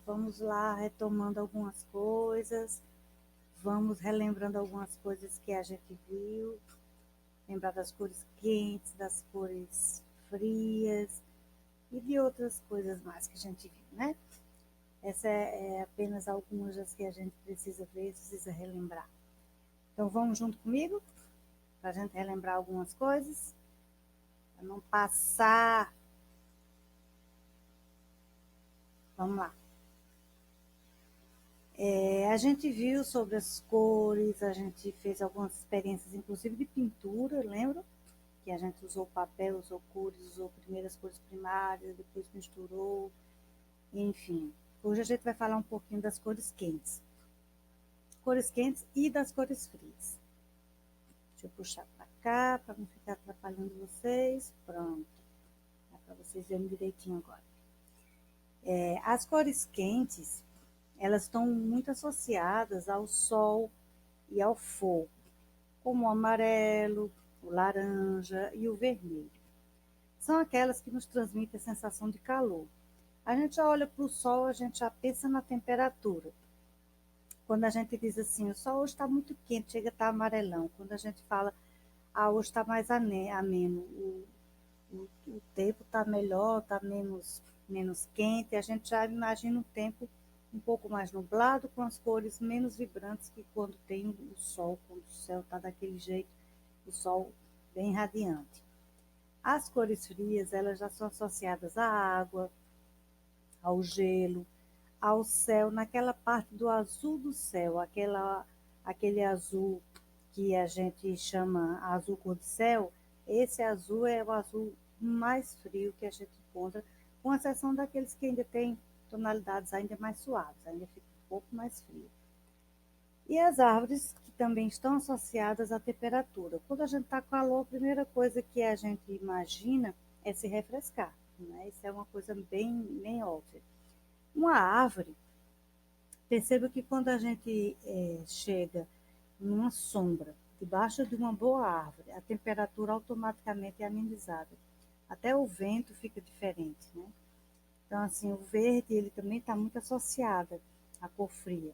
Vamos lá, retomando algumas coisas, vamos relembrando algumas coisas que a gente viu, lembrar das cores quentes, das cores frias e de outras coisas mais que a gente viu, né? Essa é apenas algumas das que a gente precisa ver, precisa relembrar. Então vamos junto comigo, para a gente relembrar algumas coisas, para não passar. Vamos lá. A gente viu sobre as cores, a gente fez algumas experiências, inclusive de pintura, lembra? Que a gente usou papel, usou cores, usou primeiras cores primárias, depois misturou, enfim. Hoje a gente vai falar um pouquinho das cores quentes e das cores frias. Deixa eu puxar para cá, para não ficar atrapalhando vocês. Pronto, dá para vocês verem direitinho agora. As cores quentes, elas estão muito associadas ao sol e ao fogo, como o amarelo, o laranja e o vermelho. São aquelas que nos transmitem a sensação de calor. A gente já olha para o sol, a gente já pensa na temperatura. Quando a gente diz assim, o sol hoje está muito quente, chega a estar amarelão. Quando a gente fala, hoje está mais ameno, o tempo está melhor, está menos quente, a gente já imagina um tempo um pouco mais nublado, com as cores menos vibrantes que quando tem o sol, quando o céu está daquele jeito, o sol bem radiante. As cores frias, elas já são associadas à água, ao gelo, ao céu, naquela parte do azul do céu, aquele azul que a gente chama azul cor de céu, esse azul é o azul mais frio que a gente encontra, com exceção daqueles que ainda têm tonalidades ainda mais suaves, ainda fica um pouco mais frio. E as árvores que também estão associadas à temperatura. Quando a gente está com calor, a primeira coisa que a gente imagina é se refrescar, né? Isso é uma coisa bem óbvia. Uma árvore, perceba que quando a gente chega numa sombra, debaixo de uma boa árvore, a temperatura automaticamente é amenizada. Até o vento fica diferente, né? Então, assim, o verde, ele também está muito associado à cor fria.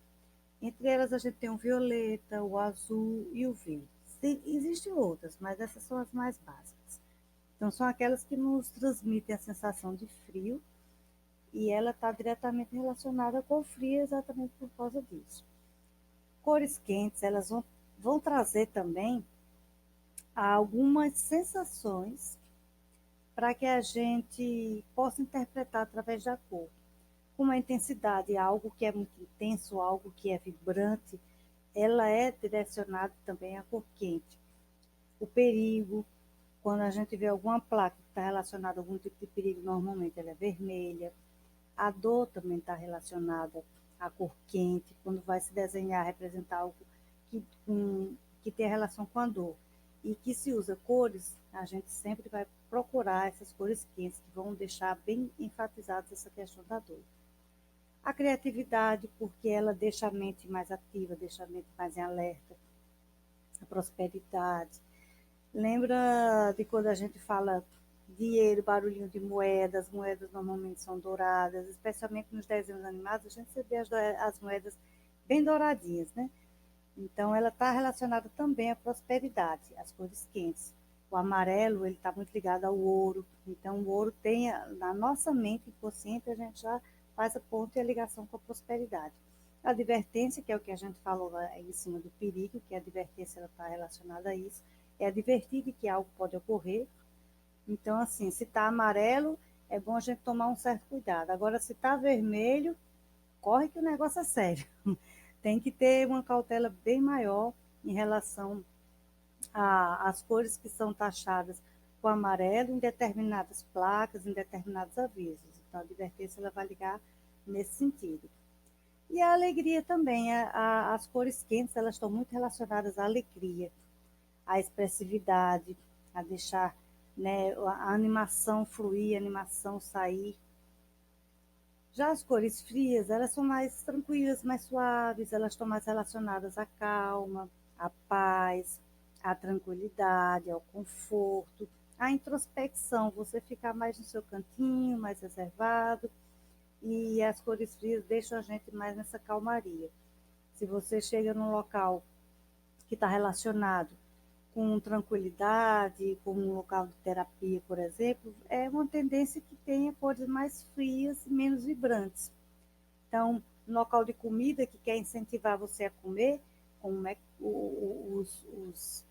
Entre elas, a gente tem o violeta, o azul e o verde. Existem outras, mas essas são as mais básicas. Então, são aquelas que nos transmitem a sensação de frio e ela está diretamente relacionada com o frio exatamente por causa disso. Cores quentes, elas vão trazer também algumas sensações para que a gente possa interpretar através da cor. Como a intensidade é algo que é muito intenso, algo que é vibrante, ela é direcionada também à cor quente. O perigo, quando a gente vê alguma placa que está relacionada a algum tipo de perigo, normalmente ela é vermelha. A dor também está relacionada à cor quente, quando vai se desenhar, representar algo que tem relação com a dor. E que se usa cores, a gente sempre vai procurar essas cores quentes, que vão deixar bem enfatizadas essa questão da dor. A criatividade, porque ela deixa a mente mais ativa, deixa a mente mais em alerta. A prosperidade. Lembra de quando a gente fala dinheiro, barulhinho de moedas, as moedas normalmente são douradas, especialmente nos desenhos animados, a gente vê as moedas bem douradinhas, né? Então, ela está relacionada também à prosperidade, às cores quentes. O amarelo, ele está muito ligado ao ouro. Então, o ouro tem, na nossa mente inconsciente, a gente já faz a ponte e a ligação com a prosperidade. A advertência, que é o que a gente falou em cima do perigo, que a advertência está relacionada a isso, é advertir de que algo pode ocorrer. Então, assim, se está amarelo, é bom a gente tomar um certo cuidado. Agora, se está vermelho, corre que o negócio é sério. Tem que ter uma cautela bem maior em relação às cores que são taxadas com amarelo em determinadas placas, em determinados avisos. Então, a advertência ela vai ligar nesse sentido. E a alegria também, as cores quentes, elas estão muito relacionadas à alegria, à expressividade, a deixar, né, a animação fluir, a animação sair. Já as cores frias, elas são mais tranquilas, mais suaves, elas estão mais relacionadas à calma, à paz, à tranquilidade, ao conforto, à introspecção, você ficar mais no seu cantinho, mais reservado e as cores frias deixam a gente mais nessa calmaria. Se você chega num local que está relacionado com tranquilidade, como um local de terapia, por exemplo, é uma tendência que tenha cores mais frias e menos vibrantes. Então, no local de comida que quer incentivar você a comer, como os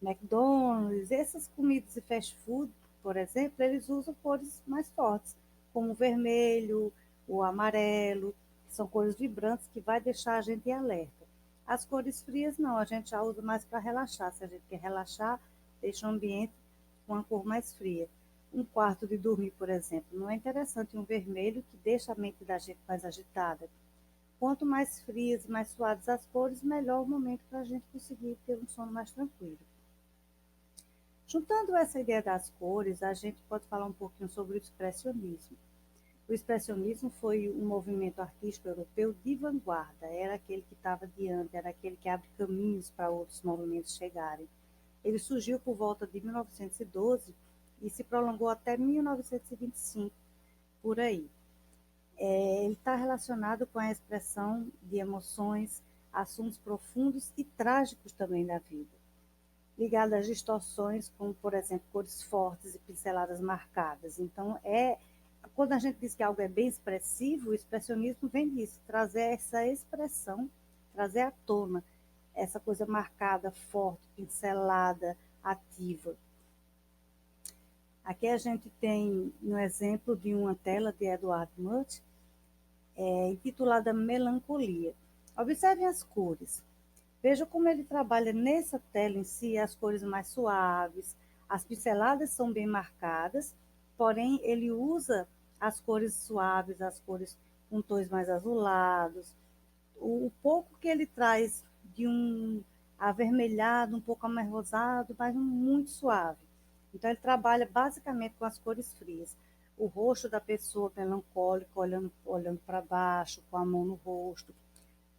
McDonald's, essas comidas de fast food, por exemplo, eles usam cores mais fortes, como o vermelho, o amarelo, que são cores vibrantes que vai deixar a gente alerta. As cores frias não, a gente já usa mais para relaxar. Se a gente quer relaxar, deixa o ambiente com uma cor mais fria. Um quarto de dormir, por exemplo, não é interessante um vermelho que deixa a mente da gente mais agitada. Quanto mais frias e mais suaves as cores, melhor o momento para a gente conseguir ter um sono mais tranquilo. Juntando essa ideia das cores, a gente pode falar um pouquinho sobre o expressionismo. O expressionismo foi um movimento artístico europeu de vanguarda, era aquele que estava diante, era aquele que abre caminhos para outros movimentos chegarem. Ele surgiu por volta de 1912 e se prolongou até 1925, por aí. Ele está relacionado com a expressão de emoções, assuntos profundos e trágicos também da vida, ligado às distorções, como, por exemplo, cores fortes e pinceladas marcadas. Então, quando a gente diz que algo é bem expressivo, o expressionismo vem disso, trazer essa expressão, trazer à tona essa coisa marcada, forte, pincelada, ativa. Aqui a gente tem um exemplo de uma tela de Edward Munch, intitulada Melancolia. Observem as cores. Veja como ele trabalha nessa tela em si as cores mais suaves, as pinceladas são bem marcadas, porém ele usa as cores suaves, as cores com tons mais azulados. O pouco que ele traz de um avermelhado, um pouco mais rosado, mas muito suave. Então ele trabalha basicamente com as cores frias. O rosto da pessoa melancólica, olhando para baixo, com a mão no rosto,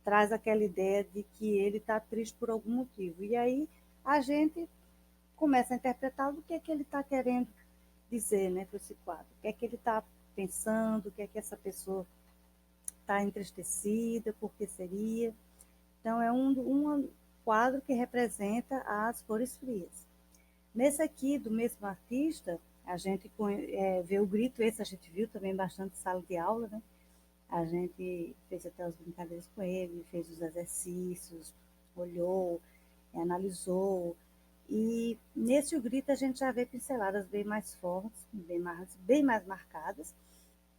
traz aquela ideia de que ele está triste por algum motivo. E aí a gente começa a interpretar o que é que ele está querendo dizer, né, para esse quadro. O que é que ele está pensando, o que é que essa pessoa está entristecida, por que seria. Então, é um quadro que representa as cores frias. Nesse aqui, do mesmo artista, a gente vê o grito, esse a gente viu também bastante em sala de aula, né? A gente fez até as brincadeiras com ele, fez os exercícios, olhou, analisou. E nesse o grito a gente já vê pinceladas bem mais fortes, bem mais marcadas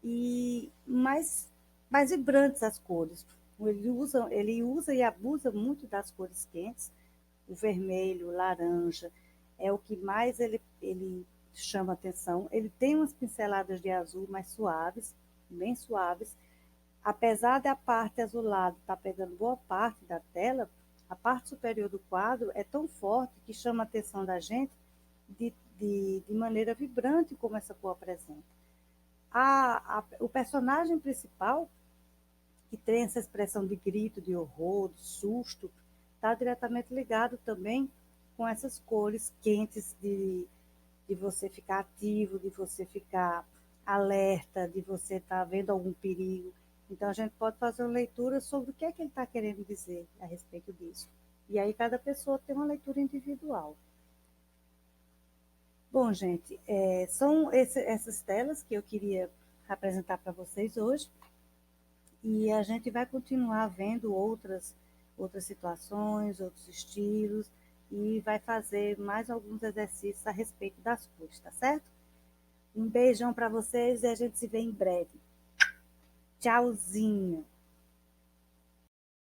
e mais vibrantes as cores. Ele usa e abusa muito das cores quentes, o vermelho, o laranja, é o que mais ele chama atenção. Ele tem umas pinceladas de azul mais suaves, bem suaves, apesar da parte azulada estar pegando boa parte da tela, a parte superior do quadro é tão forte que chama a atenção da gente de maneira vibrante como essa cor apresenta. O personagem principal, que tem essa expressão de grito, de horror, de susto, está diretamente ligado também com essas cores quentes de você ficar ativo, de você ficar alerta, de você estar vendo algum perigo. Então, a gente pode fazer uma leitura sobre o que é que ele está querendo dizer a respeito disso. E aí, cada pessoa tem uma leitura individual. Bom, gente, são essas telas que eu queria apresentar para vocês hoje. E a gente vai continuar vendo outras situações, outros estilos, e vai fazer mais alguns exercícios a respeito das cores, tá certo? Um beijão para vocês e a gente se vê em breve. Tchauzinho!